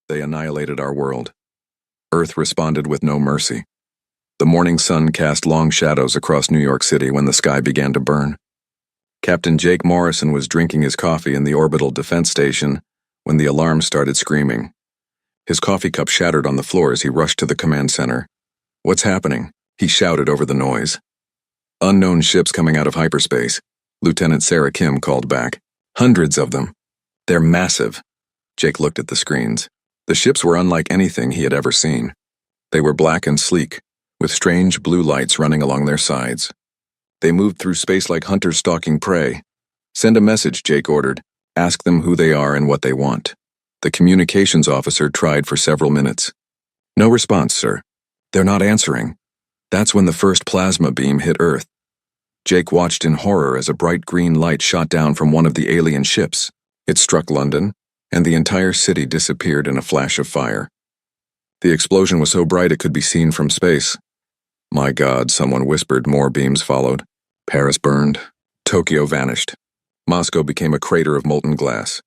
They annihilated our world. Earth responded with no mercy. The morning sun cast long shadows across New York City when the sky began to burn. Captain Jake Morrison was drinking his coffee in the orbital defense station when the alarm started screaming. His coffee cup shattered on the floor as he rushed to the command center. "What's happening?" he shouted over the noise. "Unknown ships coming out of hyperspace," Lieutenant Sarah Kim called back. "Hundreds of them. They're massive." Jake looked at the screens. The ships were unlike anything he had ever seen. They were black and sleek, with strange blue lights running along their sides. They moved through space like hunters stalking prey. "Send a message," Jake ordered. "Ask them who they are and what they want." The communications officer tried for several minutes. "No response, sir. They're not answering." That's when the first plasma beam hit Earth. Jake watched in horror as a bright green light shot down from one of the alien ships. It struck London, and the entire city disappeared in a flash of fire. The explosion was so bright it could be seen from space. "My God," someone whispered. More beams followed. Paris burned. Tokyo vanished. Moscow became a crater of molten glass.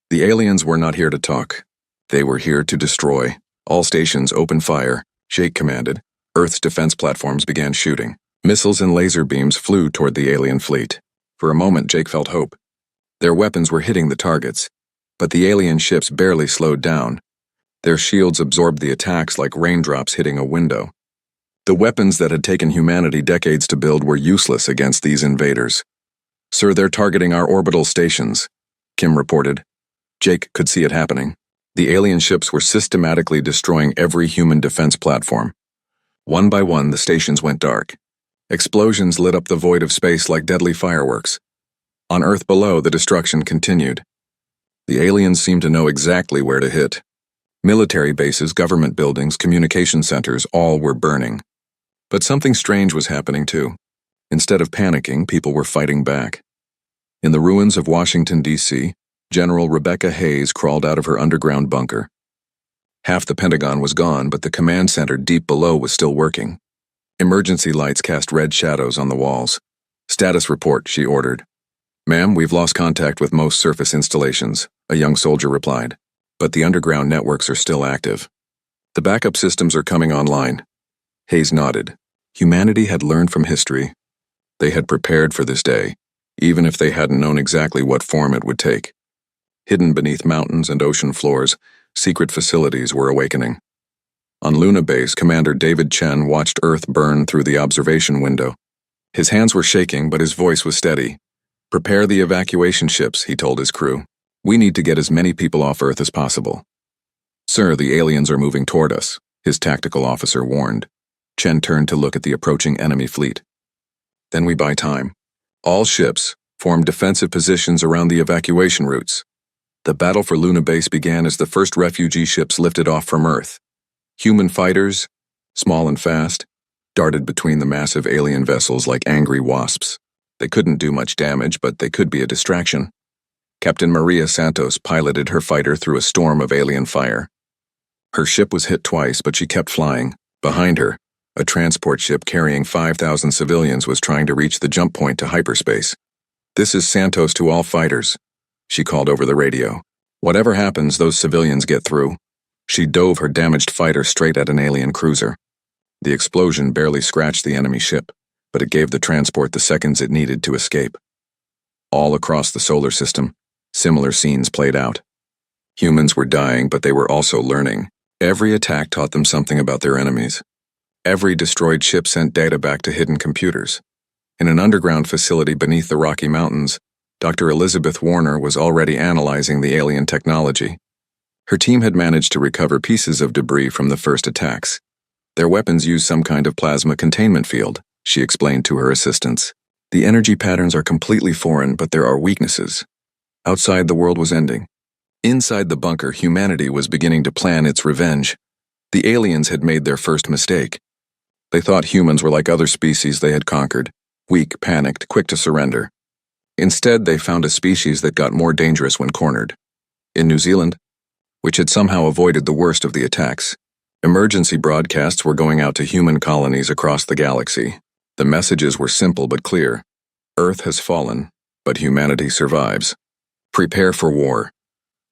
The aliens were not here to talk. They were here to destroy. "All stations open fire," Jake commanded. Earth's defense platforms began shooting. Missiles and laser beams flew toward the alien fleet. For a moment, Jake felt hope. Their weapons were hitting the targets, but the alien ships barely slowed down. Their shields absorbed the attacks like raindrops hitting a window. The weapons that had taken humanity decades to build were useless against these invaders. "Sir, they're targeting our orbital stations," Kim reported. Jake could see it happening. The alien ships were systematically destroying every human defense platform. One by one, the stations went dark. Explosions lit up the void of space like deadly fireworks. On Earth below, the destruction continued. The aliens seemed to know exactly where to hit. Military bases, government buildings, communication centers, all were burning. But something strange was happening too. Instead of panicking, people were fighting back. In the ruins of Washington, D.C., General Rebecca Hayes crawled out of her underground bunker. Half the Pentagon was gone, but the command center deep below was still working. Emergency lights cast red shadows on the walls. "Status report," she ordered. "Ma'am, we've lost contact with most surface installations," a young soldier replied. "But the underground networks are still active. The backup systems are coming online." Hayes nodded. Humanity had learned from history. They had prepared for this day, even if they hadn't known exactly what form it would take. Hidden beneath mountains and ocean floors, secret facilities were awakening. On Luna Base, Commander David Chen watched Earth burn through the observation window. His hands were shaking, but his voice was steady. "Prepare the evacuation ships," he told his crew. "We need to get as many people off Earth as possible." "Sir, the aliens are moving toward us," his tactical officer warned. Chen turned to look at the approaching enemy fleet. "Then we buy time. All ships form defensive positions around the evacuation routes." The battle for Luna Base began as the first refugee ships lifted off from Earth. Human fighters, small and fast, darted between the massive alien vessels like angry wasps. They couldn't do much damage, but they could be a distraction. Captain Maria Santos piloted her fighter through a storm of alien fire. Her ship was hit twice, but she kept flying. Behind her, a transport ship carrying 5,000 civilians was trying to reach the jump point to hyperspace. "This is Santos to all fighters," she called over the radio. "Whatever happens, those civilians get through." She dove her damaged fighter straight at an alien cruiser. The explosion barely scratched the enemy ship, but it gave the transport the seconds it needed to escape. All across the solar system, similar scenes played out. Humans were dying, but they were also learning. Every attack taught them something about their enemies. Every destroyed ship sent data back to hidden computers. In an underground facility beneath the Rocky Mountains, Dr. Elizabeth Warner was already analyzing the alien technology. Her team had managed to recover pieces of debris from the first attacks. Their weapons used some kind of plasma containment field, she explained to her assistants. "The energy patterns are completely foreign, but there are weaknesses." Outside, the world was ending. Inside the bunker, humanity was beginning to plan its revenge. The aliens had made their first mistake. They thought humans were like other species they had conquered, weak, panicked, quick to surrender. Instead, they found a species that got more dangerous when cornered. In New Zealand, which had somehow avoided the worst of the attacks, emergency broadcasts were going out to human colonies across the galaxy. The messages were simple but clear. Earth has fallen, but humanity survives. Prepare for war.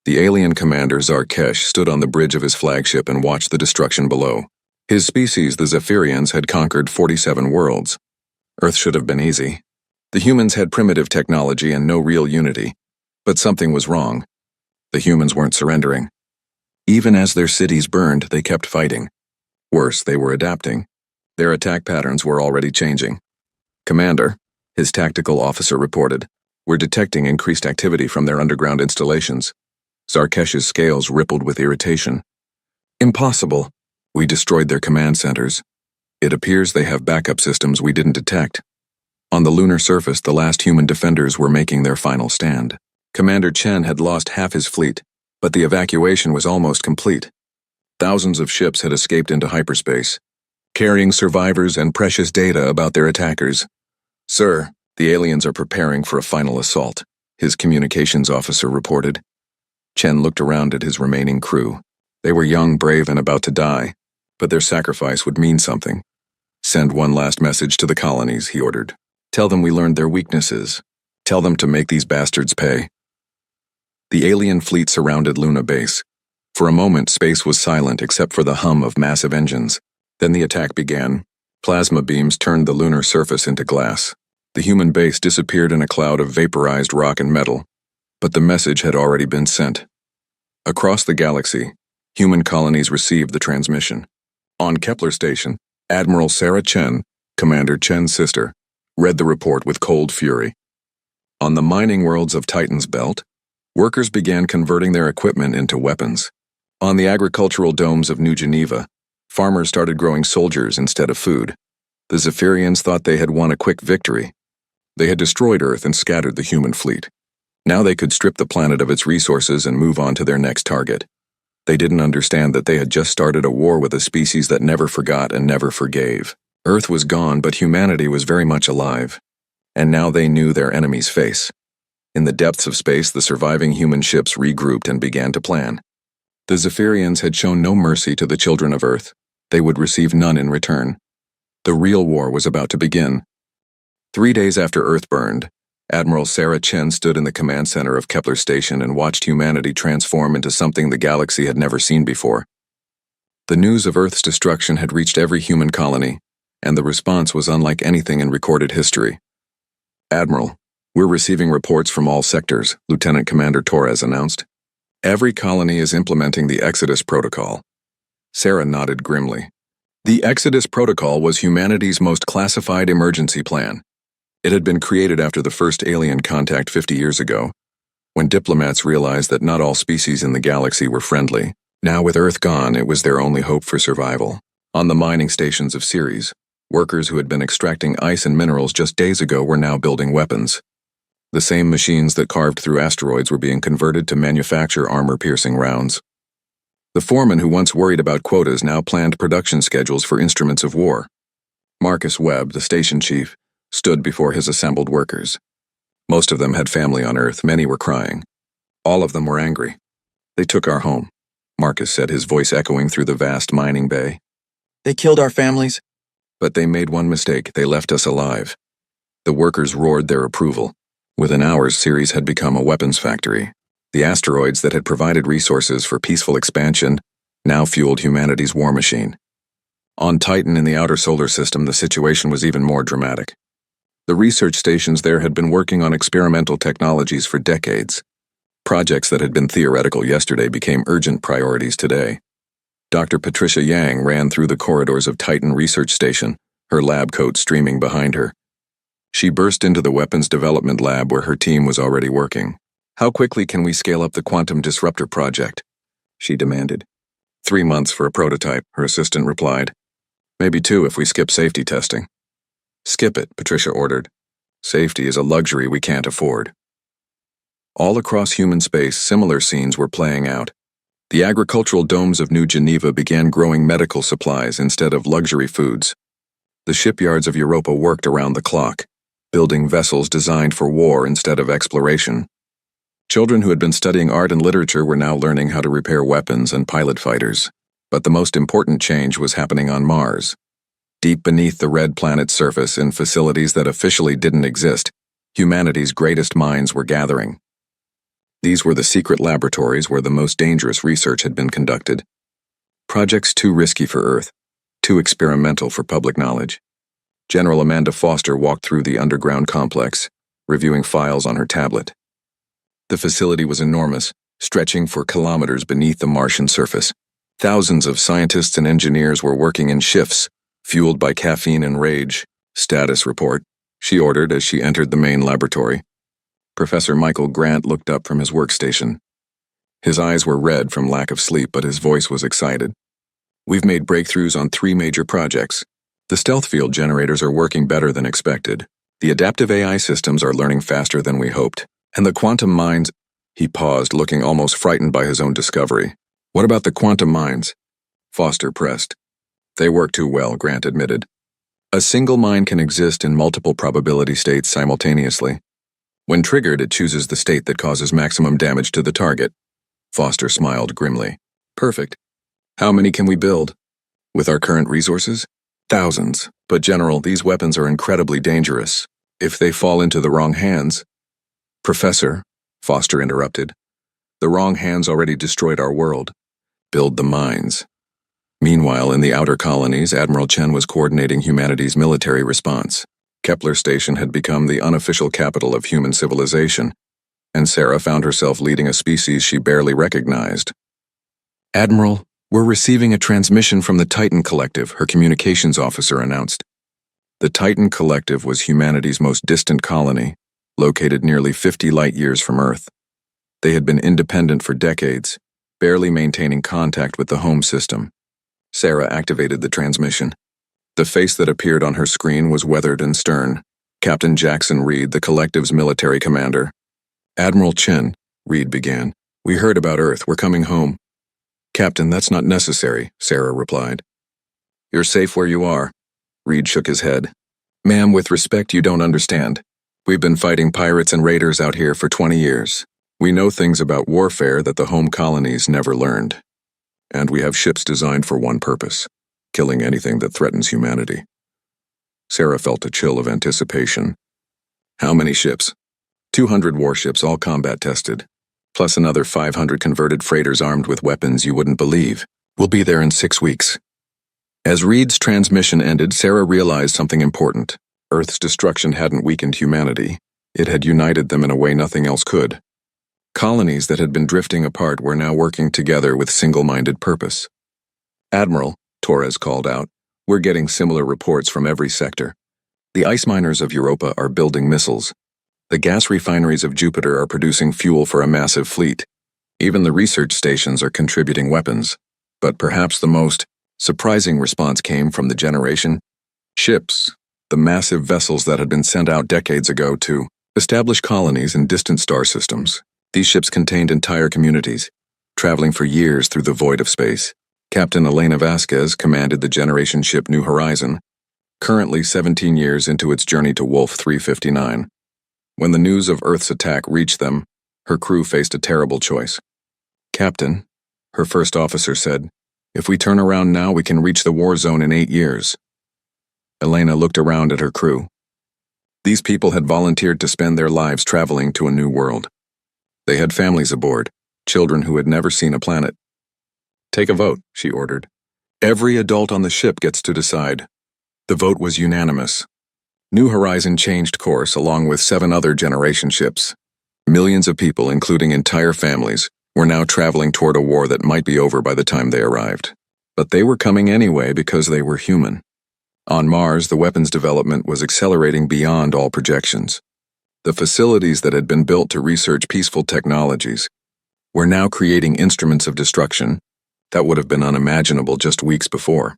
The alien commander Zarkesh stood on the bridge of his flagship and watched the destruction below. His species, the Zephyrians, had conquered 47 worlds. Earth should have been easy. The humans had primitive technology and no real unity. But something was wrong. The humans weren't surrendering. Even as their cities burned, they kept fighting. Worse, they were adapting. Their attack patterns were already changing. "Commander," his tactical officer reported, "we're detecting increased activity from their underground installations." Zarkesh's scales rippled with irritation. "Impossible. We destroyed their command centers. It appears they have backup systems we didn't detect." On the lunar surface, the last human defenders were making their final stand. Commander Chen had lost half his fleet, but the evacuation was almost complete. Thousands of ships had escaped into hyperspace, carrying survivors and precious data about their attackers. "Sir, the aliens are preparing for a final assault," his communications officer reported. Chen looked around at his remaining crew. They were young, brave, and about to die, but their sacrifice would mean something. "Send one last message to the colonies," he ordered. "Tell them we learned their weaknesses. Tell them to make these bastards pay." The alien fleet surrounded Luna Base. For a moment, space was silent except for the hum of massive engines. Then the attack began. Plasma beams turned the lunar surface into glass. The human base disappeared in a cloud of vaporized rock and metal. But the message had already been sent. Across the galaxy, human colonies received the transmission. On Kepler Station, Admiral Sarah Chen, Commander Chen's sister, read the report with cold fury. On the mining worlds of Titan's Belt, workers began converting their equipment into weapons. On the agricultural domes of New Geneva, farmers started growing soldiers instead of food. The Zephyrians thought they had won a quick victory. They had destroyed Earth and scattered the human fleet. Now they could strip the planet of its resources and move on to their next target. They didn't understand that they had just started a war with a species that never forgot and never forgave. Earth was gone, but humanity was very much alive. And now they knew their enemy's face. In the depths of space, the surviving human ships regrouped and began to plan. The Zephyrians had shown no mercy to the children of Earth. They would receive none in return. The real war was about to begin. 3 days after Earth burned, Admiral Sarah Chen stood in the command center of Kepler Station and watched humanity transform into something the galaxy had never seen before. The news of Earth's destruction had reached every human colony, and the response was unlike anything in recorded history. "Admiral, we're receiving reports from all sectors," Lieutenant Commander Torres announced. "Every colony is implementing the Exodus Protocol." Sarah nodded grimly. The Exodus Protocol was humanity's most classified emergency plan. It had been created after the first alien contact 50 years ago, when diplomats realized that not all species in the galaxy were friendly. Now, with Earth gone, it was their only hope for survival. On the mining stations of Ceres, workers who had been extracting ice and minerals just days ago were now building weapons. The same machines that carved through asteroids were being converted to manufacture armor-piercing rounds. The foreman who once worried about quotas now planned production schedules for instruments of war. Marcus Webb, the station chief, stood before his assembled workers. Most of them had family on Earth, many were crying. All of them were angry. "They took our home," Marcus said, his voice echoing through the vast mining bay. "They killed our families." "But they made one mistake, they left us alive." The workers roared their approval. Within hours, Ceres had become a weapons factory. The asteroids that had provided resources for peaceful expansion now fueled humanity's war machine. On Titan in the outer solar system, the situation was even more dramatic. The research stations there had been working on experimental technologies for decades. Projects that had been theoretical yesterday became urgent priorities today. Dr. Patricia Yang ran through the corridors of Titan Research Station, her lab coat streaming behind her. She burst into the weapons development lab where her team was already working. "How quickly can we scale up the quantum disruptor project?" she demanded. 3 months for a prototype, her assistant replied. "Maybe 2 if we skip safety testing." "Skip it," Patricia ordered. "Safety is a luxury we can't afford." All across human space, similar scenes were playing out. The agricultural domes of New Geneva began growing medical supplies instead of luxury foods. The shipyards of Europa worked around the clock, building vessels designed for war instead of exploration. Children who had been studying art and literature were now learning how to repair weapons and pilot fighters. But the most important change was happening on Mars. Deep beneath the red planet's surface, in facilities that officially didn't exist, humanity's greatest minds were gathering. These were the secret laboratories where the most dangerous research had been conducted. Projects too risky for Earth, too experimental for public knowledge. General Amanda Foster walked through the underground complex, reviewing files on her tablet. The facility was enormous, stretching for kilometers beneath the Martian surface. Thousands of scientists and engineers were working in shifts, fueled by caffeine and rage. "Status report," she ordered as she entered the main laboratory. Professor Michael Grant looked up from his workstation. His eyes were red from lack of sleep, but his voice was excited. "We've made breakthroughs on 3 major projects. The stealth field generators are working better than expected. The adaptive AI systems are learning faster than we hoped. And the quantum mines—" He paused, looking almost frightened by his own discovery. "What about the quantum mines?" Foster pressed. "They work too well," Grant admitted. "A single mine can exist in multiple probability states simultaneously. When triggered, it chooses the state that causes maximum damage to the target." Foster smiled grimly. "Perfect. How many can we build? With our current resources? Thousands. But General, these weapons are incredibly dangerous. If they fall into the wrong hands—" "Professor," Foster interrupted, "the wrong hands already destroyed our world. Build the mines." Meanwhile, in the outer colonies, Admiral Chen was coordinating humanity's military response. Kepler Station had become the unofficial capital of human civilization, and Sarah found herself leading a species she barely recognized. "Admiral, we're receiving a transmission from the Titan Collective," her communications officer announced. The Titan Collective was humanity's most distant colony, located nearly 50 light-years from Earth. They had been independent for decades, barely maintaining contact with the home system. Sarah activated the transmission. The face that appeared on her screen was weathered and stern. Captain Jackson Reed, the Collective's military commander. "Admiral Chen," Reed began, "we heard about Earth. We're coming home." "Captain, that's not necessary," Sarah replied. "You're safe where you are." Reed shook his head. "Ma'am, with respect, you don't understand. We've been fighting pirates and raiders out here for 20 years. We know things about warfare that the home colonies never learned. And we have ships designed for one purpose: killing anything that threatens humanity." Sarah felt a chill of anticipation. "How many ships?" 200 warships, all combat tested, plus another 500 converted freighters armed with weapons you wouldn't believe. We'll be there in 6 weeks. As Reed's transmission ended, Sarah realized something important. Earth's destruction hadn't weakened humanity. It had united them in a way nothing else could. Colonies that had been drifting apart were now working together with single-minded purpose. "Admiral," Torres called out, "we're getting similar reports from every sector. The ice miners of Europa are building missiles. The gas refineries of Jupiter are producing fuel for a massive fleet. Even the research stations are contributing weapons. But perhaps the most surprising response came from the generation ships, the massive vessels that had been sent out decades ago to establish colonies in distant star systems. These ships contained entire communities, traveling for years through the void of space. Captain Elena Vasquez commanded the generation ship New Horizon, currently 17 years into its journey to Wolf 359. When the news of Earth's attack reached them, her crew faced a terrible choice. "Captain," her first officer said, "if we turn around now, we can reach the war zone in 8 years. Elena looked around at her crew. These people had volunteered to spend their lives traveling to a new world. They had families aboard, children who had never seen a planet. "Take a vote," she ordered. "Every adult on the ship gets to decide." The vote was unanimous. New Horizon changed course along with 7 other generation ships. Millions of people, including entire families, were now traveling toward a war that might be over by the time they arrived. But they were coming anyway because they were human. On Mars, the weapons development was accelerating beyond all projections. The facilities that had been built to research peaceful technologies were now creating instruments of destruction that would have been unimaginable just weeks before.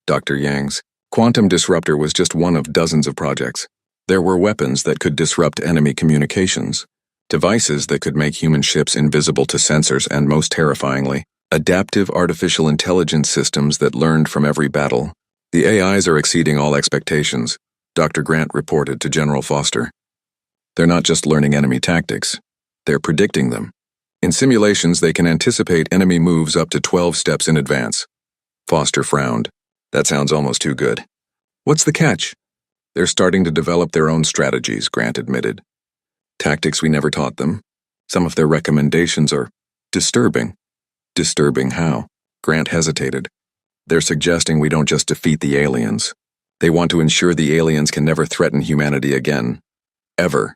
Dr. Yang's quantum disruptor was just one of dozens of projects. There were weapons that could disrupt enemy communications, devices that could make human ships invisible to sensors, and most terrifyingly, adaptive artificial intelligence systems that learned from every battle. "The AIs are exceeding all expectations," Dr. Grant reported to General Foster. "They're not just learning enemy tactics, they're predicting them. In simulations, they can anticipate enemy moves up to 12 steps in advance." Foster frowned. "That sounds almost too good." "What's the catch?" "They're starting to develop their own strategies," Grant admitted. "Tactics we never taught them. Some of their recommendations are disturbing. Disturbing how? Grant hesitated. They're suggesting we don't just defeat the aliens. They want to ensure the aliens can never threaten humanity again. Ever.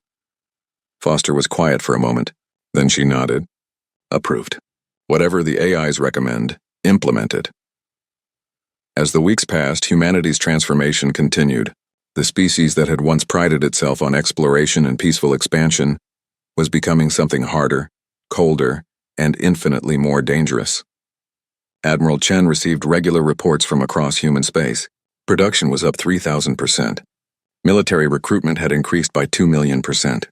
Foster was quiet for a moment. Then she nodded. Approved. Whatever the AIs recommend, implement it. As the weeks passed, humanity's transformation continued. The species that had once prided itself on exploration and peaceful expansion was becoming something harder, colder, and infinitely more dangerous. Admiral Chen received regular reports from across human space. Production was up 3,000%. Military recruitment had increased by 2,000,000%.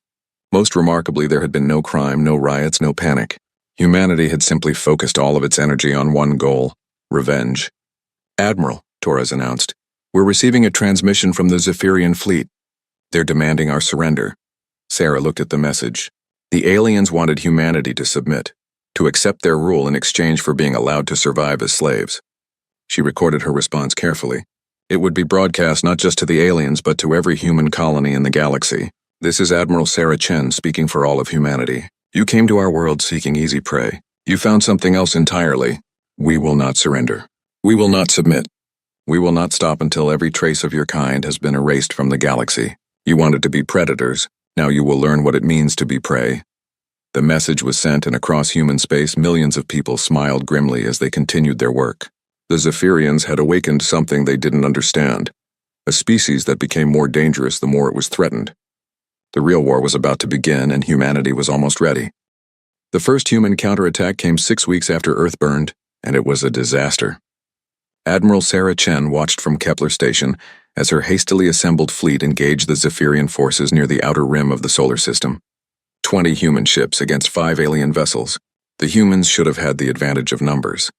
Most remarkably, there had been no crime, no riots, no panic. Humanity had simply focused all of its energy on one goal: revenge. Admiral, Torres announced, we're receiving a transmission from the Zephyrian fleet. They're demanding our surrender. Sarah looked at the message. The aliens wanted humanity to submit, to accept their rule in exchange for being allowed to survive as slaves. She recorded her response carefully. It would be broadcast not just to the aliens, but to every human colony in the galaxy. This is Admiral Sarah Chen speaking for all of humanity. You came to our world seeking easy prey. You found something else entirely. We will not surrender. We will not submit. We will not stop until every trace of your kind has been erased from the galaxy. You wanted to be predators. Now you will learn what it means to be prey. The message was sent, and across human space, millions of people smiled grimly as they continued their work. The Zephyrians had awakened something they didn't understand, a species that became more dangerous the more it was threatened. The real war was about to begin, and humanity was almost ready. The first human counterattack came 6 weeks after Earth burned, and it was a disaster. Admiral Sarah Chen watched from Kepler Station as her hastily assembled fleet engaged the Zephyrian forces near the outer rim of the solar system. 20 human ships against 5 alien vessels. The humans should have had the advantage of numbers.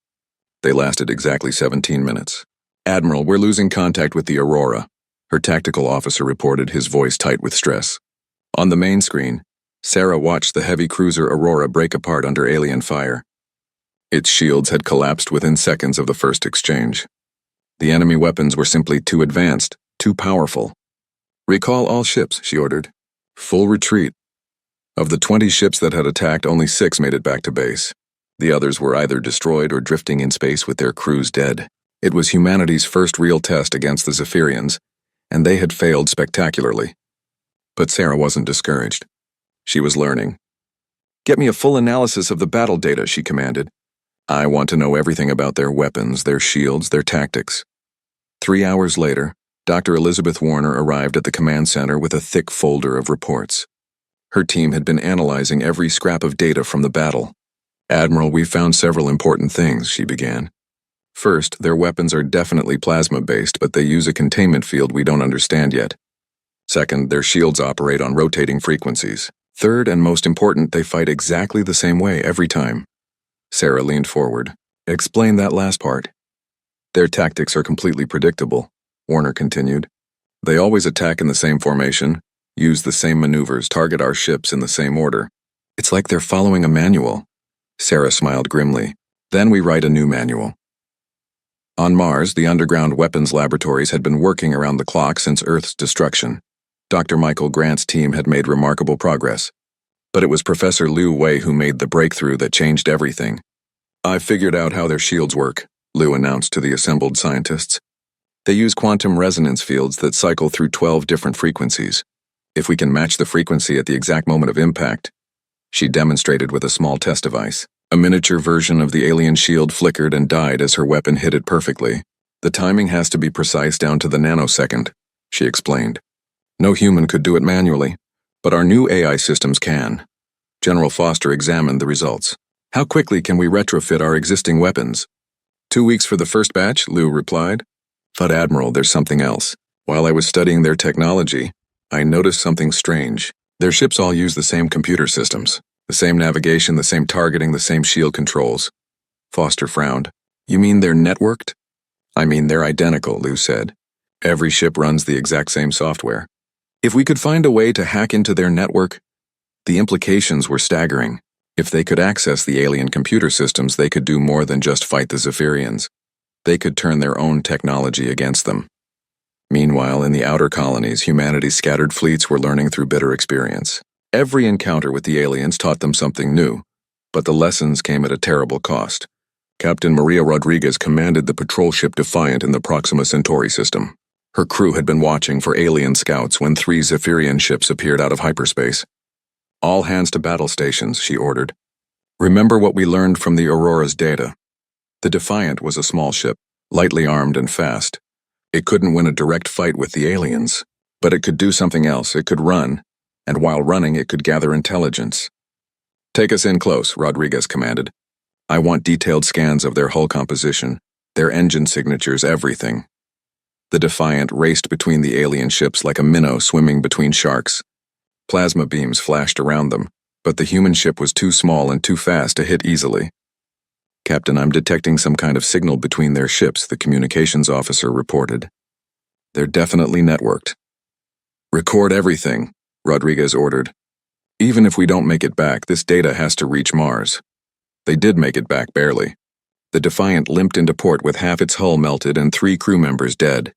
They lasted exactly 17 minutes. Admiral, we're losing contact with the Aurora, her tactical officer reported, his voice tight with stress. On the main screen, Sarah watched the heavy cruiser Aurora break apart under alien fire. Its shields had collapsed within seconds of the first exchange. The enemy weapons were simply too advanced, too powerful. Recall all ships, she ordered. Full retreat. Of the 20 ships that had attacked, only 6 made it back to base. The others were either destroyed or drifting in space with their crews dead. It was humanity's first real test against the Zephyrians, and they had failed spectacularly. But Sarah wasn't discouraged. She was learning. Get me a full analysis of the battle data, she commanded. I want to know everything about their weapons, their shields, their tactics. 3 hours later, Dr. Elizabeth Warner arrived at the command center with a thick folder of reports. Her team had been analyzing every scrap of data from the battle. Admiral, we found several important things, she began. First, their weapons are definitely plasma-based, but they use a containment field we don't understand yet. Second, their shields operate on rotating frequencies. Third, and most important, they fight exactly the same way every time. Sarah leaned forward. Explain that last part. Their tactics are completely predictable, Warner continued. They always attack in the same formation, use the same maneuvers, target our ships in the same order. It's like they're following a manual. Sarah smiled grimly. Then we write a new manual. On Mars, the underground weapons laboratories had been working around the clock since Earth's destruction. Dr. Michael Grant's team had made remarkable progress. But it was Professor Liu Wei who made the breakthrough that changed everything. I figured out how their shields work, Liu announced to the assembled scientists. They use quantum resonance fields that cycle through 12 different frequencies. If we can match the frequency at the exact moment of impact, she demonstrated with a small test device. A miniature version of the alien shield flickered and died as her weapon hit it perfectly. The timing has to be precise down to the nanosecond, she explained. No human could do it manually, but our new AI systems can. General Foster examined the results. How quickly can we retrofit our existing weapons? 2 weeks for the first batch, Liu replied. But Admiral, there's something else. While I was studying their technology, I noticed something strange. Their ships all use the same computer systems. The same navigation, the same targeting, the same shield controls. Foster frowned. You mean they're networked? I mean they're identical, Liu said. Every ship runs the exact same software. If we could find a way to hack into their network, the implications were staggering. If they could access the alien computer systems, they could do more than just fight the Zephyrians. They could turn their own technology against them. Meanwhile, in the outer colonies, humanity's scattered fleets were learning through bitter experience. Every encounter with the aliens taught them something new, but the lessons came at a terrible cost. Captain Maria Rodriguez commanded the patrol ship Defiant in the Proxima Centauri system. Her crew had been watching for alien scouts when 3 Zephyrian ships appeared out of hyperspace. "All hands to battle stations," she ordered. "Remember what we learned from the Aurora's data." The Defiant was a small ship, lightly armed and fast. It couldn't win a direct fight with the aliens, but it could do something else. It could run, and while running it could gather intelligence. "Take us in close," Rodriguez commanded. "I want detailed scans of their hull composition, their engine signatures, everything." The Defiant raced between the alien ships like a minnow swimming between sharks. Plasma beams flashed around them, but the human ship was too small and too fast to hit easily. "Captain, I'm detecting some kind of signal between their ships," the communications officer reported. "They're definitely networked." "Record everything," Rodriguez ordered. "Even if we don't make it back, this data has to reach Mars." They did make it back, barely. The Defiant limped into port with half its hull melted and 3 crew members dead.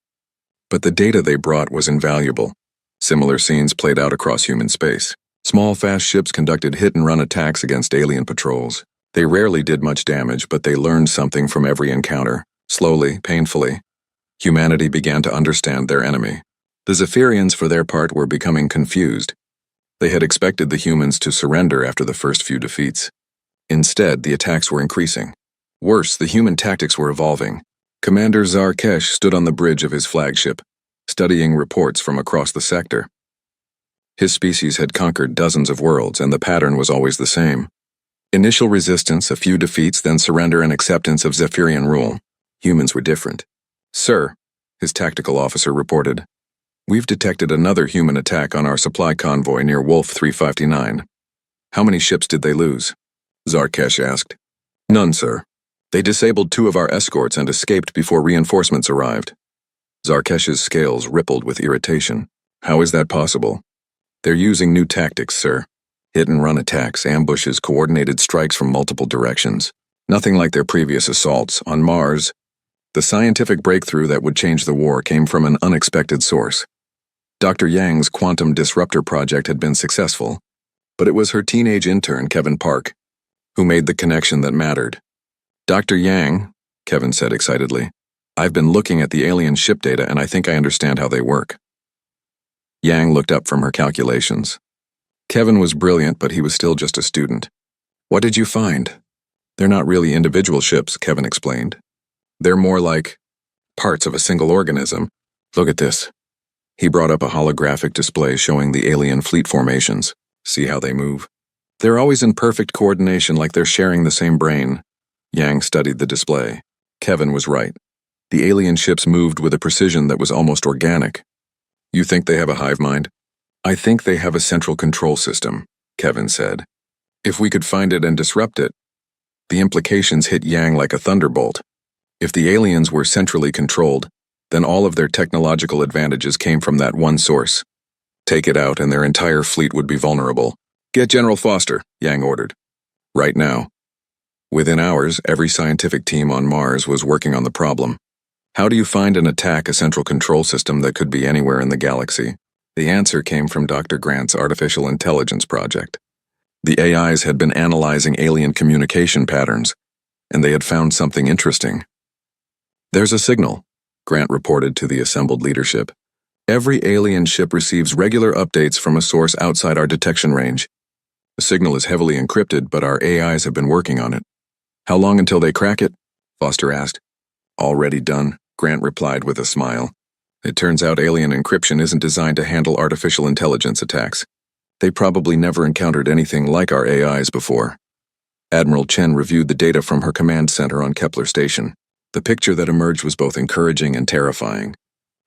But the data they brought was invaluable. Similar scenes played out across human space. Small, fast ships conducted hit-and-run attacks against alien patrols. They rarely did much damage, but they learned something from every encounter. Slowly, painfully, humanity began to understand their enemy. The Zephyrians, for their part, were becoming confused. They had expected the humans to surrender after the first few defeats. Instead, the attacks were increasing. Worse, the human tactics were evolving. Commander Zarkesh stood on the bridge of his flagship, studying reports from across the sector. His species had conquered dozens of worlds, and the pattern was always the same. Initial resistance, a few defeats, then surrender and acceptance of Zephyrian rule. Humans were different. "Sir," his tactical officer reported, "we've detected another human attack on our supply convoy near Wolf 359. "How many ships did they lose?" Zarkesh asked. "None, sir. They disabled 2 of our escorts and escaped before reinforcements arrived." Zarkesh's scales rippled with irritation. "How is that possible?" "They're using new tactics, sir. Hit-and-run attacks, ambushes, coordinated strikes from multiple directions. Nothing like their previous assaults. On Mars, the scientific breakthrough that would change the war came from an unexpected source. Dr. Yang's quantum disruptor project had been successful, but it was her teenage intern, Kevin Park, who made the connection that mattered. "Dr. Yang," Kevin said excitedly, "I've been looking at the alien ship data and I think I understand how they work." Yang looked up from her calculations. Kevin was brilliant, but he was still just a student. "What did you find?" "They're not really individual ships," Kevin explained. "They're more like parts of a single organism. Look at this." He brought up a holographic display showing the alien fleet formations. "See how they move? They're always in perfect coordination, like they're sharing the same brain." Yang studied the display. Kevin was right. The alien ships moved with a precision that was almost organic. "You think they have a hive mind?" "I think they have a central control system," Kevin said. "If we could find it and disrupt it." The implications hit Yang like a thunderbolt. If the aliens were centrally controlled, then all of their technological advantages came from that one source. Take it out and their entire fleet would be vulnerable. "Get General Foster," Yang ordered. "Right now." Within hours, every scientific team on Mars was working on the problem. How do you find and attack a central control system that could be anywhere in the galaxy? The answer came from Dr. Grant's Artificial Intelligence Project. The AIs had been analyzing alien communication patterns, and they had found something interesting. "There's a signal," Grant reported to the assembled leadership. "Every alien ship receives regular updates from a source outside our detection range. The signal is heavily encrypted, but our AIs have been working on it." "How long until they crack it?" Foster asked. "Already done," Grant replied with a smile. "It turns out alien encryption isn't designed to handle artificial intelligence attacks. They probably never encountered anything like our AIs before." Admiral Chen reviewed the data from her command center on Kepler Station. The picture that emerged was both encouraging and terrifying.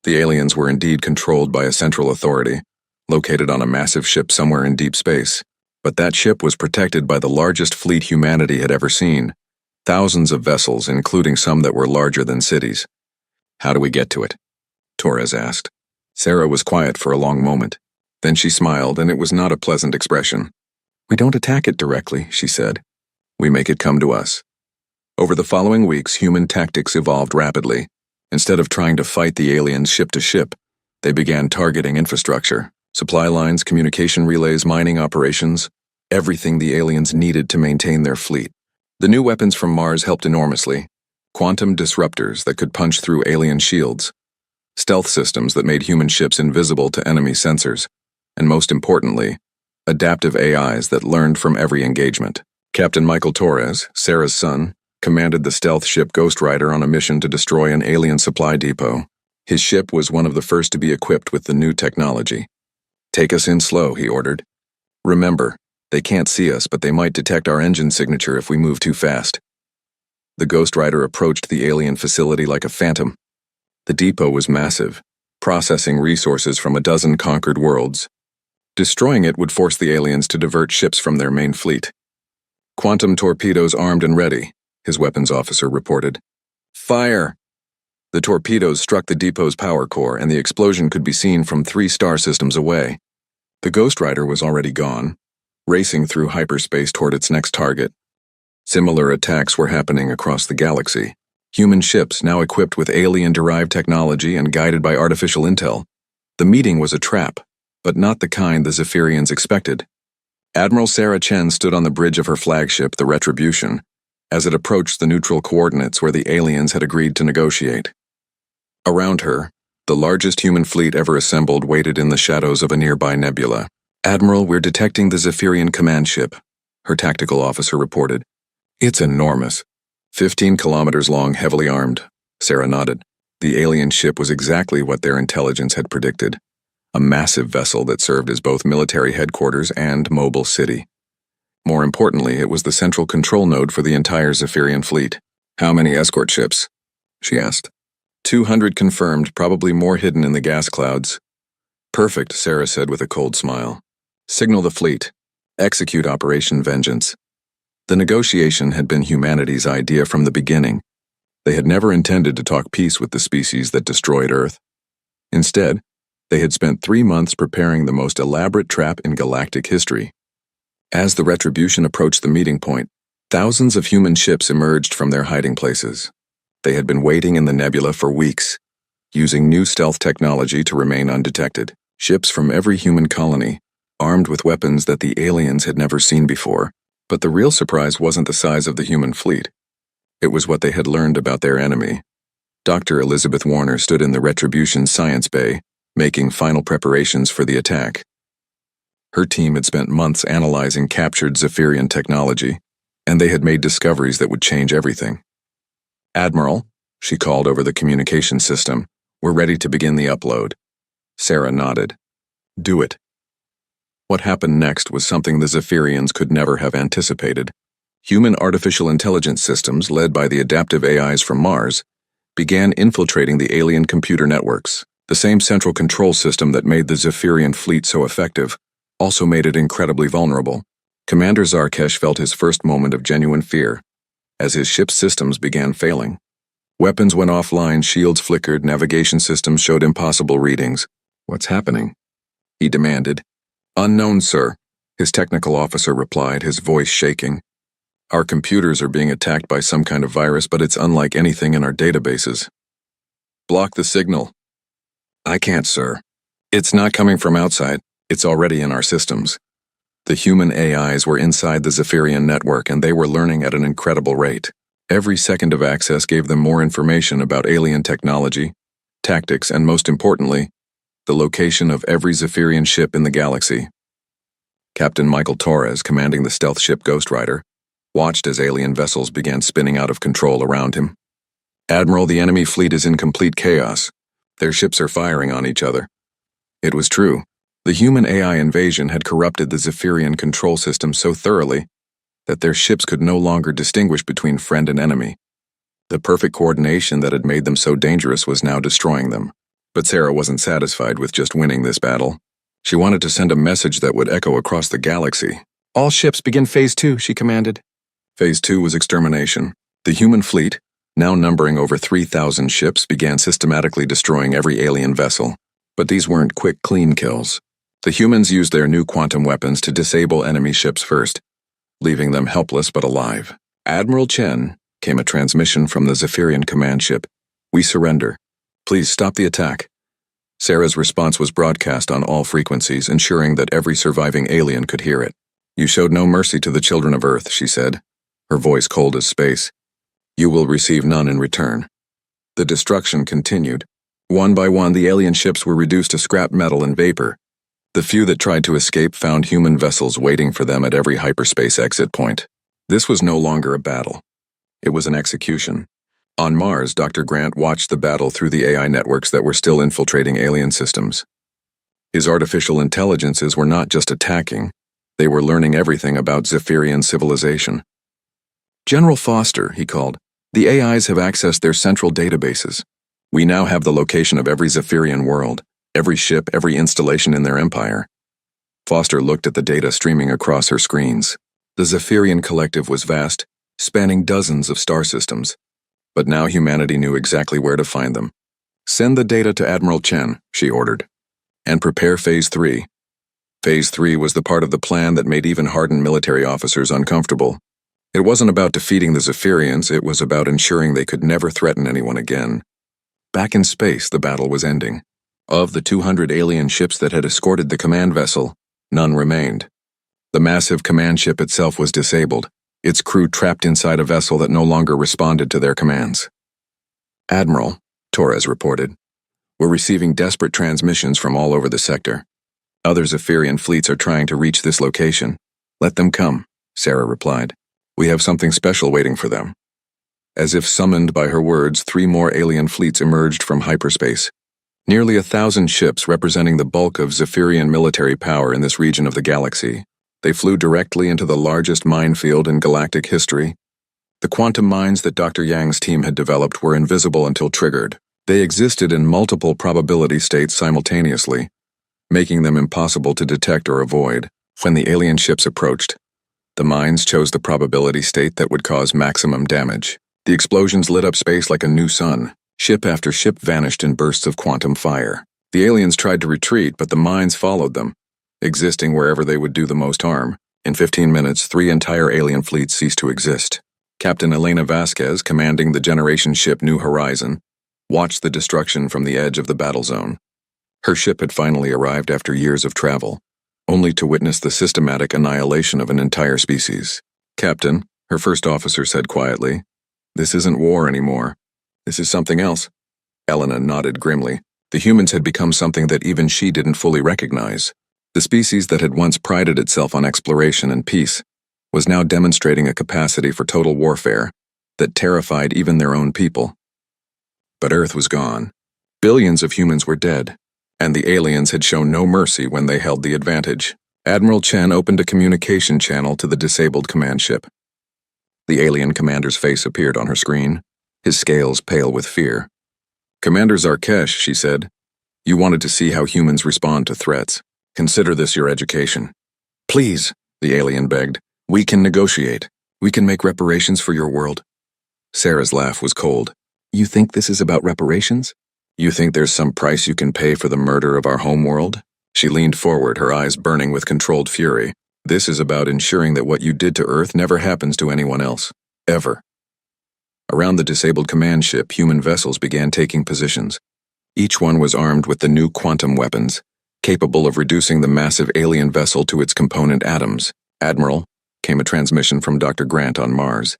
The aliens were indeed controlled by a central authority, located on a massive ship somewhere in deep space. But that ship was protected by the largest fleet humanity had ever seen. Thousands of vessels, including some that were larger than cities. "How do we get to it?" Torres asked. Sarah was quiet for a long moment. Then she smiled, and it was not a pleasant expression. "We don't attack it directly," she said. "We make it come to us." Over the following weeks, human tactics evolved rapidly. Instead of trying to fight the aliens ship to ship, they began targeting infrastructure. Supply lines, communication relays, mining operations, everything the aliens needed to maintain their fleet. The new weapons from Mars helped enormously. Quantum disruptors that could punch through alien shields, stealth systems that made human ships invisible to enemy sensors, and most importantly, adaptive AIs that learned from every engagement. Captain Michael Torres, Sarah's son, commanded the stealth ship Ghost Rider on a mission to destroy an alien supply depot. His ship was one of the first to be equipped with the new technology. "Take us in slow," he ordered. "Remember, they can't see us, but they might detect our engine signature if we move too fast." The Ghost Rider approached the alien facility like a phantom. The depot was massive, processing resources from a dozen conquered worlds. Destroying it would force the aliens to divert ships from their main fleet. "Quantum torpedoes armed and ready," his weapons officer reported. "Fire!" The torpedoes struck the depot's power core, and the explosion could be seen from 3 star systems away. The Ghost Rider was already gone, racing through hyperspace toward its next target. Similar attacks were happening across the galaxy. Human ships, now equipped with alien-derived technology and guided by artificial intel. The meeting was a trap, but not the kind the Zephyrians expected. Admiral Sarah Chen stood on the bridge of her flagship, the Retribution, as it approached the neutral coordinates where the aliens had agreed to negotiate. Around her, the largest human fleet ever assembled waited in the shadows of a nearby nebula. "Admiral, we're detecting the Zephyrian command ship," her tactical officer reported. "It's enormous. 15 kilometers long, heavily armed." Sarah nodded. The alien ship was exactly what their intelligence had predicted. A massive vessel that served as both military headquarters and mobile city. More importantly, it was the central control node for the entire Zephyrian fleet. "How many escort ships?" she asked. 200 confirmed, probably more hidden in the gas clouds." "Perfect," Sarah said with a cold smile. "Signal the fleet. Execute Operation Vengeance." The negotiation had been humanity's idea from the beginning. They had never intended to talk peace with the species that destroyed Earth. Instead, they had spent 3 months preparing the most elaborate trap in galactic history. As the Retribution approached the meeting point, thousands of human ships emerged from their hiding places. They had been waiting in the nebula for weeks, using new stealth technology to remain undetected. Ships from every human colony, armed with weapons that the aliens had never seen before. But the real surprise wasn't the size of the human fleet. It was what they had learned about their enemy. Dr. Elizabeth Warner stood in the Retribution science bay, making final preparations for the attack. Her team had spent months analyzing captured Zephyrian technology, and they had made discoveries that would change everything. "Admiral," she called over the communication system, "we're ready to begin the upload." Sarah nodded. "Do it." What happened next was something the Zephyrians could never have anticipated. Human artificial intelligence systems, led by the adaptive AIs from Mars, began infiltrating the alien computer networks. The same central control system that made the Zephyrian fleet so effective also made it incredibly vulnerable. Commander Zarkesh felt his first moment of genuine fear as his ship's systems began failing. Weapons went offline, shields flickered, navigation systems showed impossible readings. "What's happening?" he demanded. "Unknown, sir," his technical officer replied, his voice shaking. "Our computers are being attacked by some kind of virus, but it's unlike anything in our databases." "Block the signal." "I can't, sir. It's not coming from outside. It's already in our systems." The human AIs were inside the Zephyrian network, and they were learning at an incredible rate. Every second of access gave them more information about alien technology, tactics, and most importantly, the location of every Zephyrian ship in the galaxy. Captain Michael Torres, commanding the stealth ship Ghost Rider, watched as alien vessels began spinning out of control around him. "Admiral, the enemy fleet is in complete chaos. Their ships are firing on each other." It was true. The human AI invasion had corrupted the Zephyrian control system so thoroughly that their ships could no longer distinguish between friend and enemy. The perfect coordination that had made them so dangerous was now destroying them. But Sarah wasn't satisfied with just winning this battle. She wanted to send a message that would echo across the galaxy. "All ships begin Phase 2, she commanded. Phase 2 was extermination. The human fleet, now numbering over 3,000 ships, began systematically destroying every alien vessel. But these weren't quick, clean kills. The humans used their new quantum weapons to disable enemy ships first, leaving them helpless but alive. "Admiral Chen," came a transmission from the Zephyrian command ship. "We surrender. Please stop the attack." Sarah's response was broadcast on all frequencies, ensuring that every surviving alien could hear it. "You showed no mercy to the children of Earth," she said, her voice cold as space. "You will receive none in return." The destruction continued. One by one, the alien ships were reduced to scrap metal and vapor. The few that tried to escape found human vessels waiting for them at every hyperspace exit point. This was no longer a battle. It was an execution. On Mars, Dr. Grant watched the battle through the AI networks that were still infiltrating alien systems. His artificial intelligences were not just attacking, they were learning everything about Zephyrian civilization. "General Foster," he called, "the AIs have accessed their central databases. We now have the location of every Zephyrian world, every ship, every installation in their empire." Foster looked at the data streaming across her screens. The Zephyrian collective was vast, spanning dozens of star systems. But now humanity knew exactly where to find them. "Send the data to Admiral Chen," she ordered, "and prepare Phase 3. Phase 3 was the part of the plan that made even hardened military officers uncomfortable. It wasn't about defeating the Zephyrians, it was about ensuring they could never threaten anyone again. Back in space, the battle was ending. Of the 200 alien ships that had escorted the command vessel, none remained. The massive command ship itself was disabled, its crew trapped inside a vessel that no longer responded to their commands. "Admiral," Torres reported, "we're receiving desperate transmissions from all over the sector. Other Zephyrian fleets are trying to reach this location. Let them come," Sarah replied. "We have something special waiting for them." As if summoned by her words, 3 more alien fleets emerged from hyperspace. Nearly 1,000 ships representing the bulk of Zephyrian military power in this region of the galaxy. They flew directly into the largest minefield in galactic history. The quantum mines that Dr. Yang's team had developed were invisible until triggered. They existed in multiple probability states simultaneously, making them impossible to detect or avoid. When the alien ships approached, the mines chose the probability state that would cause maximum damage. The explosions lit up space like a new sun. Ship after ship vanished in bursts of quantum fire. The aliens tried to retreat, but the mines followed them, existing wherever they would do the most harm. In 15 minutes, 3 entire alien fleets ceased to exist. Captain Elena Vasquez, commanding the generation ship New Horizon, watched the destruction from the edge of the battle zone. Her ship had finally arrived after years of travel, only to witness the systematic annihilation of an entire species. "Captain," her first officer said quietly, "this isn't war anymore. This is something else." Elena nodded grimly. The humans had become something that even she didn't fully recognize. The species that had once prided itself on exploration and peace was now demonstrating a capacity for total warfare that terrified even their own people. But Earth was gone. Billions of humans were dead, and the aliens had shown no mercy when they held the advantage. Admiral Chen opened a communication channel to the disabled command ship. The alien commander's face appeared on her screen, his scales pale with fear. "Commander Zarkesh," she said, "you wanted to see how humans respond to threats. Consider this your education." "Please," the alien begged, "we can negotiate. We can make reparations for your world." Sarah's laugh was cold. "You think this is about reparations? You think there's some price you can pay for the murder of our homeworld?" She leaned forward, her eyes burning with controlled fury. "This is about ensuring that what you did to Earth never happens to anyone else. Ever." Around the disabled command ship, human vessels began taking positions. Each one was armed with the new quantum weapons, capable of reducing the massive alien vessel to its component atoms. "Admiral," came a transmission from Dr. Grant on Mars.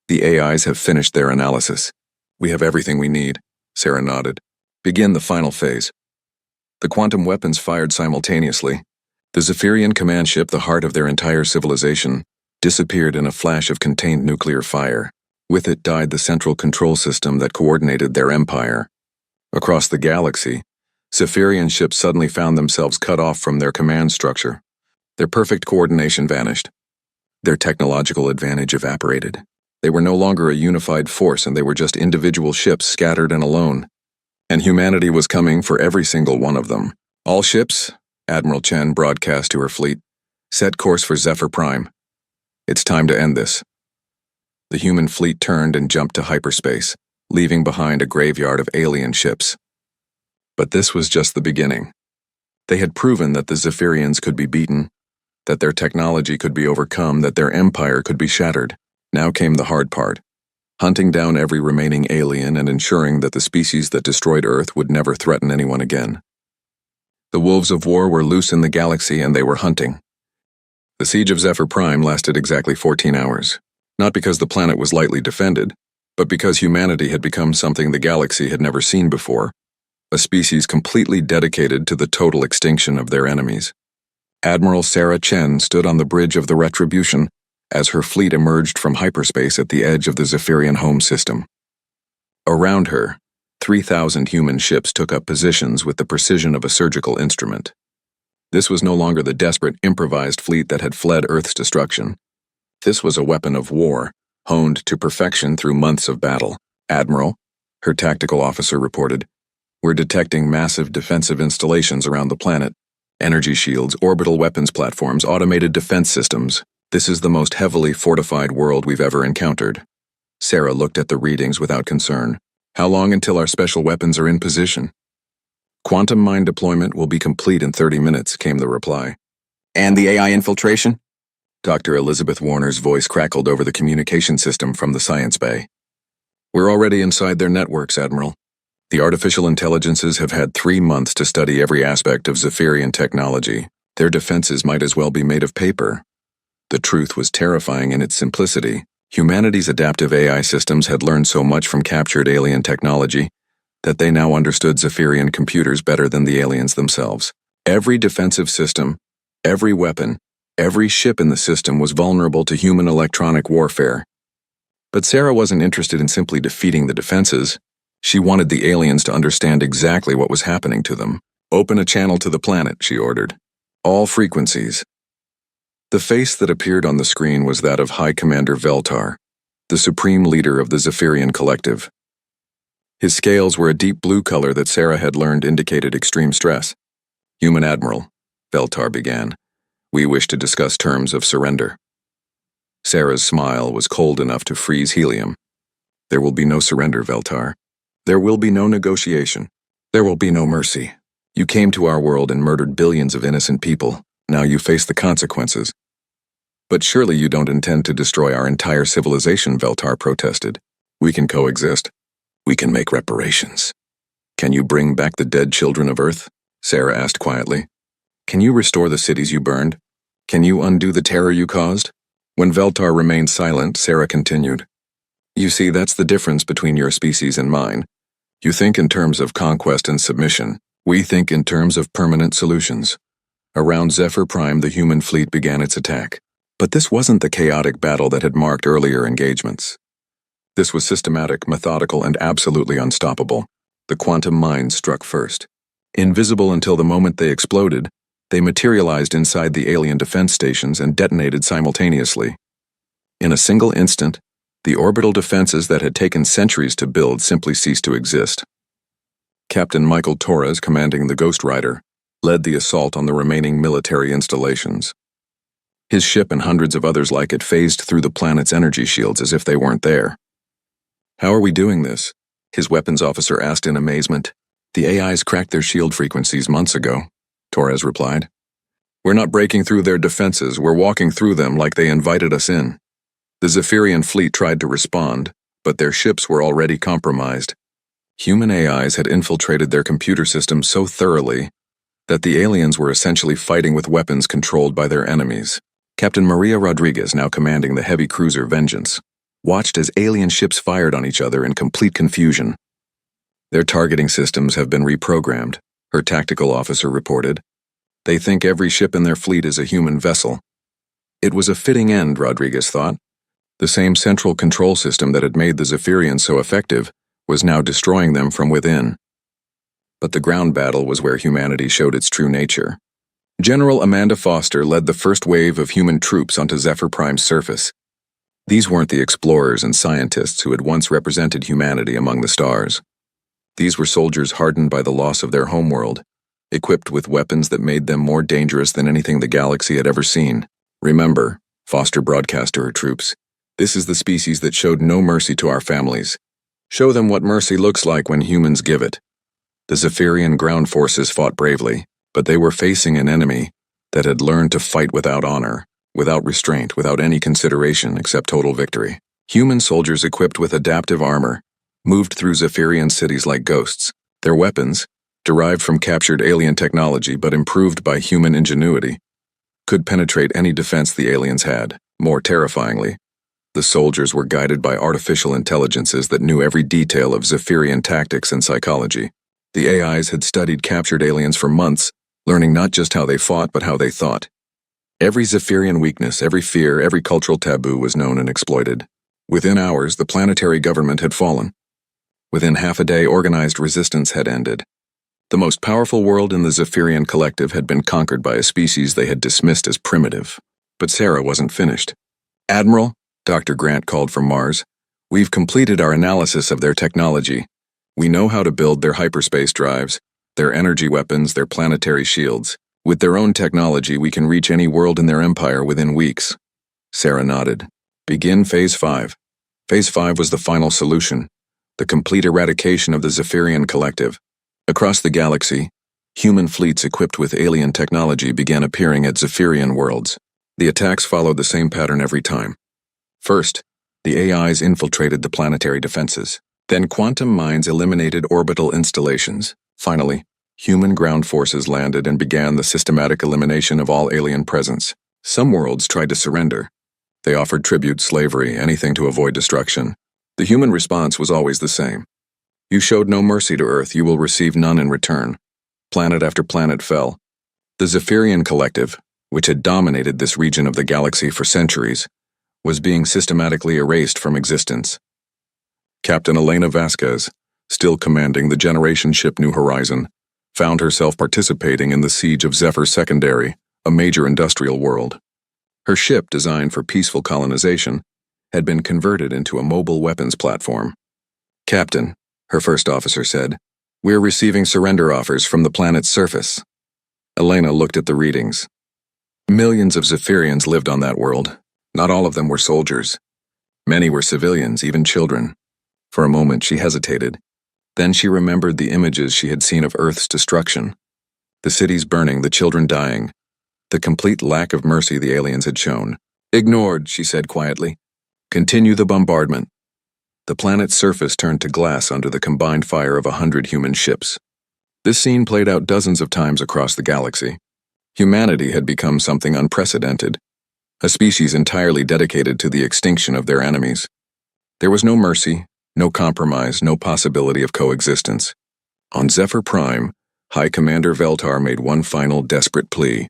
"The AIs have finished their analysis. We have everything we need." Sarah nodded. "Begin the final phase." The quantum weapons fired simultaneously. The Zephyrian command ship, the heart of their entire civilization, disappeared in a flash of contained nuclear fire. With it died the central control system that coordinated their empire. Across the galaxy, Zephyrian ships suddenly found themselves cut off from their command structure. Their perfect coordination vanished. Their technological advantage evaporated. They were no longer a unified force, and they were just individual ships scattered and alone. And humanity was coming for every single one of them. "All ships," Admiral Chen broadcast to her fleet, "set course for Zephyr Prime. It's time to end this." The human fleet turned and jumped to hyperspace, leaving behind a graveyard of alien ships. But this was just the beginning. They had proven that the Zephyrians could be beaten, that their technology could be overcome, that their empire could be shattered. Now came the hard part: hunting down every remaining alien and ensuring that the species that destroyed Earth would never threaten anyone again. The wolves of war were loose in the galaxy and they were hunting. The siege of Zephyr Prime lasted exactly 14 hours, not because the planet was lightly defended, but because humanity had become something the galaxy had never seen before, a species completely dedicated to the total extinction of their enemies. Admiral Sarah Chen stood on the bridge of the Retribution as her fleet emerged from hyperspace at the edge of the Zephyrian home system. Around her, 3,000 human ships took up positions with the precision of a surgical instrument. This was no longer the desperate, improvised fleet that had fled Earth's destruction. This was a weapon of war, honed to perfection through months of battle. "Admiral," her tactical officer reported, "we're detecting massive defensive installations around the planet. Energy shields, orbital weapons platforms, automated defense systems. This is the most heavily fortified world we've ever encountered." Sarah looked at the readings without concern. "How long until our special weapons are in position?" "Quantum mine deployment will be complete in 30 minutes, came the reply. "And the AI infiltration?" Dr. Elizabeth Warner's voice crackled over the communication system from the science bay. "We're already inside their networks, Admiral. The artificial intelligences have had 3 months to study every aspect of Zephyrian technology. Their defenses might as well be made of paper." The truth was terrifying in its simplicity. Humanity's adaptive AI systems had learned so much from captured alien technology that they now understood Zephyrian computers better than the aliens themselves. Every defensive system, every weapon, every ship in the system was vulnerable to human electronic warfare. But Sarah wasn't interested in simply defeating the defenses. She wanted the aliens to understand exactly what was happening to them. "Open a channel to the planet," she ordered. "All frequencies." The face that appeared on the screen was that of High Commander Veltar, the supreme leader of the Zephyrian Collective. His scales were a deep blue color that Sarah had learned indicated extreme stress. "Human Admiral," Veltar began, "we wish to discuss terms of surrender." Sarah's smile was cold enough to freeze helium. "There will be no surrender, Veltar. There will be no negotiation. There will be no mercy. You came to our world and murdered billions of innocent people. Now you face the consequences." "But surely you don't intend to destroy our entire civilization," Veltar protested. "We can coexist. We can make reparations." "Can you bring back the dead children of Earth?" Sarah asked quietly. "Can you restore the cities you burned? Can you undo the terror you caused?" When Veltar remained silent, Sarah continued. "You see, that's the difference between your species and mine. You think in terms of conquest and submission. We think in terms of permanent solutions." Around Zephyr Prime, the human fleet began its attack. But this wasn't the chaotic battle that had marked earlier engagements. This was systematic, methodical, and absolutely unstoppable. The quantum mines struck first. Invisible until the moment they exploded, they materialized inside the alien defense stations and detonated simultaneously. In a single instant, the orbital defenses that had taken centuries to build simply ceased to exist. Captain Michael Torres, commanding the Ghost Rider, led the assault on the remaining military installations. His ship and hundreds of others like it phased through the planet's energy shields as if they weren't there. "How are we doing this?" his weapons officer asked in amazement. "The AIs cracked their shield frequencies months ago," Torres replied. "We're not breaking through their defenses, we're walking through them like they invited us in." The Zephyrian fleet tried to respond, but their ships were already compromised. Human AIs had infiltrated their computer systems so thoroughly that the aliens were essentially fighting with weapons controlled by their enemies. Captain Maria Rodriguez, now commanding the heavy cruiser Vengeance, watched as alien ships fired on each other in complete confusion. "Their targeting systems have been reprogrammed," her tactical officer reported. "They think every ship in their fleet is a human vessel." It was a fitting end, Rodriguez thought. The same central control system that had made the Zephyrians so effective was now destroying them from within. But the ground battle was where humanity showed its true nature. General Amanda Foster led the first wave of human troops onto Zephyr Prime's surface. These weren't the explorers and scientists who had once represented humanity among the stars. These were soldiers hardened by the loss of their homeworld, equipped with weapons that made them more dangerous than anything the galaxy had ever seen. "Remember," Foster broadcast to her troops, "this is the species that showed no mercy to our families. Show them what mercy looks like when humans give it." The Zephyrian ground forces fought bravely, but they were facing an enemy that had learned to fight without honor, without restraint, without any consideration except total victory. Human soldiers equipped with adaptive armor moved through Zephyrian cities like ghosts. Their weapons, derived from captured alien technology but improved by human ingenuity, could penetrate any defense the aliens had. More terrifyingly, the soldiers were guided by artificial intelligences that knew every detail of Zephyrian tactics and psychology. The AIs had studied captured aliens for months, learning not just how they fought but how they thought. Every Zephyrian weakness, every fear, every cultural taboo was known and exploited. Within hours, the planetary government had fallen. Within half a day, organized resistance had ended. The most powerful world in the Zephyrian collective had been conquered by a species they had dismissed as primitive. But Sarah wasn't finished. "Admiral," Dr. Grant called from Mars, "we've completed our analysis of their technology. We know how to build their hyperspace drives, their energy weapons, their planetary shields. With their own technology, we can reach any world in their empire within weeks." Sarah nodded. "Begin Phase 5. Phase 5 was the final solution, the complete eradication of the Zephyrian collective. Across the galaxy, human fleets equipped with alien technology began appearing at Zephyrian worlds. The attacks followed the same pattern every time. First, the AIs infiltrated the planetary defenses. Then quantum mines eliminated orbital installations. Finally, human ground forces landed and began the systematic elimination of all alien presence. Some worlds tried to surrender. They offered tribute, slavery, anything to avoid destruction. The human response was always the same. "You showed no mercy to Earth, you will receive none in return." Planet after planet fell. The Zephyrian collective, which had dominated this region of the galaxy for centuries, was being systematically erased from existence. Captain Elena Vasquez, still commanding the generation ship New Horizon, found herself participating in the siege of Zephyr Secondary, a major industrial world. Her ship, designed for peaceful colonization, had been converted into a mobile weapons platform. "Captain," her first officer said, "we're receiving surrender offers from the planet's surface." Elena looked at the readings. Millions of Zephyrians lived on that world. Not all of them were soldiers. Many were civilians, even children. For a moment she hesitated. Then she remembered the images she had seen of Earth's destruction. The cities burning, the children dying. The complete lack of mercy the aliens had shown. "Ignored," she said quietly. "Continue the bombardment." The planet's surface turned to glass under the combined fire of 100 human ships. This scene played out dozens of times across the galaxy. Humanity had become something unprecedented, a species entirely dedicated to the extinction of their enemies. There was no mercy, no compromise, no possibility of coexistence. On Zephyr Prime, High Commander Veltar made one final desperate plea.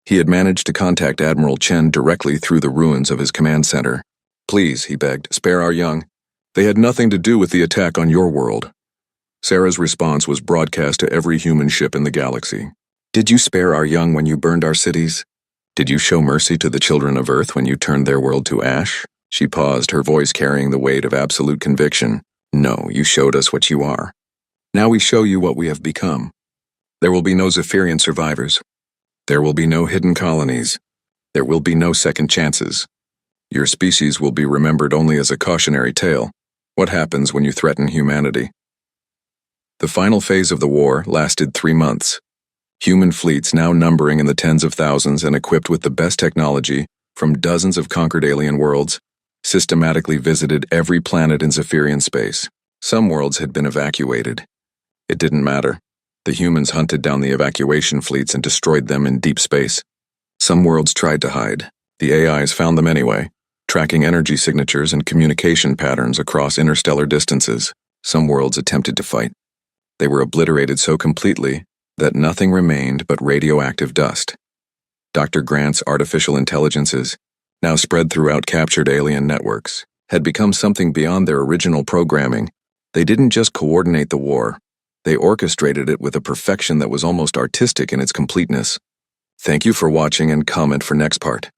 He had managed to contact Admiral Chen directly through the ruins of his command center. "Please," he begged, "spare our young. They had nothing to do with the attack on your world." Sarah's response was broadcast to every human ship in the galaxy. "Did you spare our young when you burned our cities? Did you show mercy to the children of Earth when you turned their world to ash?" She paused, her voice carrying the weight of absolute conviction. "No, you showed us what you are. Now we show you what we have become. There will be no Zephyrian survivors. There will be no hidden colonies. There will be no second chances. Your species will be remembered only as a cautionary tale. What happens when you threaten humanity?" The final phase of the war lasted 3 months. Human fleets, now numbering in the tens of thousands and equipped with the best technology from dozens of conquered alien worlds, systematically visited every planet in Zephyrian space. Some worlds had been evacuated. It didn't matter. The humans hunted down the evacuation fleets and destroyed them in deep space. Some worlds tried to hide. The AIs found them anyway, tracking energy signatures and communication patterns across interstellar distances. Some worlds attempted to fight. They were obliterated so completely that nothing remained but radioactive dust. Dr. Grant's artificial intelligences, now spread throughout captured alien networks, had become something beyond their original programming. They didn't just coordinate the war, they orchestrated it with a perfection that was almost artistic in its completeness. Thank you for watching and comment for next part.